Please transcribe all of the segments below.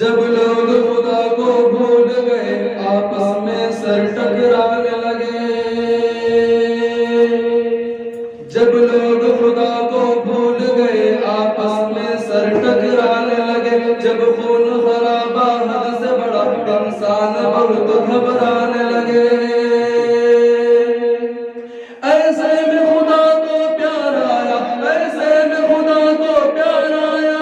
جب لوگ خدا کو بھول گئے آپس میں سر ٹکرانے لگے، جب لوگ خدا کو بھول گئے آپس میں سر ٹکرانے لگے، جب خون خرابہ حد سے بڑا انسان بہت گھبرانے لگے، ایسے میں خدا کو پیار آیا، ایسے میں خدا کو پیار آیا،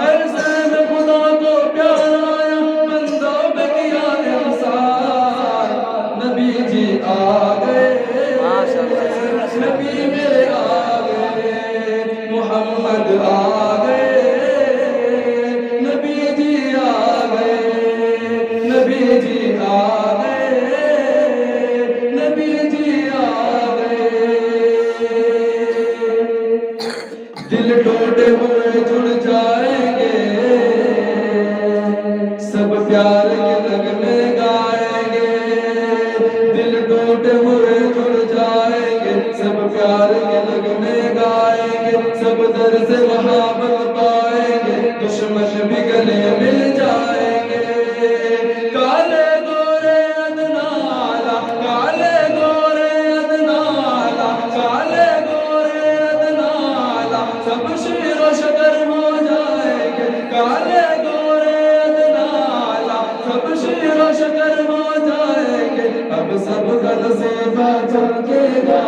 ایسے میں خدا کو پیار آیا، بندوں پہ کیا احسان، نبی جی آ گئے، نبی میرے آ گئے، محمد آ گئے، نبی جی آ گئے، نبی جی آ گئے، نبی جی آ گئے، دل ٹوٹے ہوئے جڑ جائیں گے، سب پیار کے نغمے گائیں گے، دل ٹوٹے ہوئے جڑ جائیں گے، سب پیار کے نغمے گائیں گے، سب در سے محبت پائیں گے، دشمن بھی گلے مل جائیں گے، کالے گورے ادنا اعلیٰ، کالے گورے ادنا اعلیٰ، کالے گورے ادنا اعلیٰ، سب شیر و شکر ہو جائیں گے، کالے گورے ادنا اعلیٰ، سب شیر و شکر ہو جائیں گے، اب سب کا نصیبہ چمکے گا،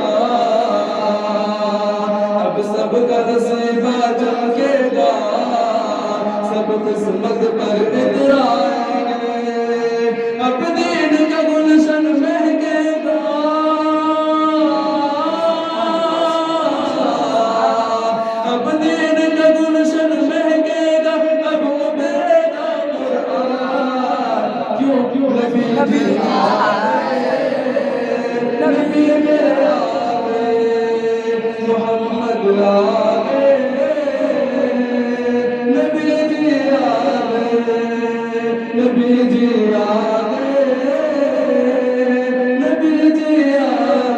اب سب کا نصیبہ چمکے گا، سب قسمت پر اترائیں گے، اب دین کا گلشن مہکے گا، اب دین کا گلشن مہکے گا، اب ابھرے گا قرآن، کیوں نبی جی آئے، نبی میرے آ گئے، محمد آ گئے، نبی جی آ گئے، نبی جی آ گئے، نبی جی آ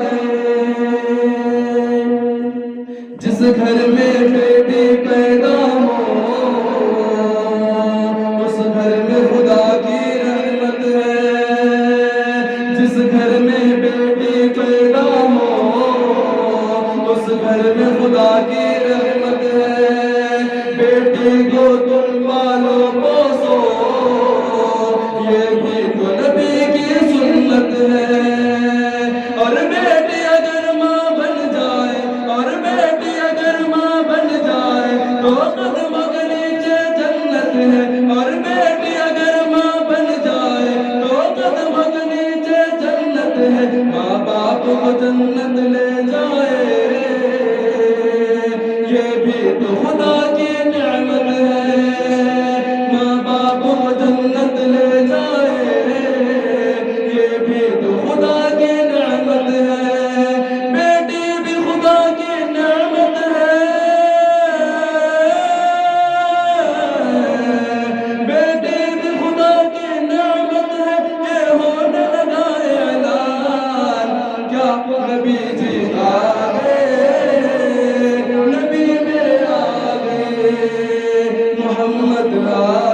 گئے، جس گھر میں بیٹی پیدا ہو اس گھر میں خدا کی رحمت ہے، جس گھر میں بیٹی پیدا ہو اس گھر میں خدا کی رحمت ہے، بیٹی کو تم پالو پوسو یہ بھی تو نبی کی سنت ہے، اور بیٹی اگر ماں بن جائے، اور بیٹی اگر ماں بن جائے تو قدم کے نیچے جنت ہے، اور بیٹی اگر ماں بن جائے تو قدم کے نیچے جنت ہے، ماں باپ کو جنت لے جائے یہ بھی تو خدا کی نعمت ہے، ماں باپ کو جنت لے جائے یہ بھی تو خدا کی نعمت ہے، بیٹی بھی خدا کی نعمت ہے، بیٹی بھی خدا کی نعمت ہے، یہ ہونے لگا اعلان، کیا نبی جی آ گئے، نبی میرے آ گئے، محمد آ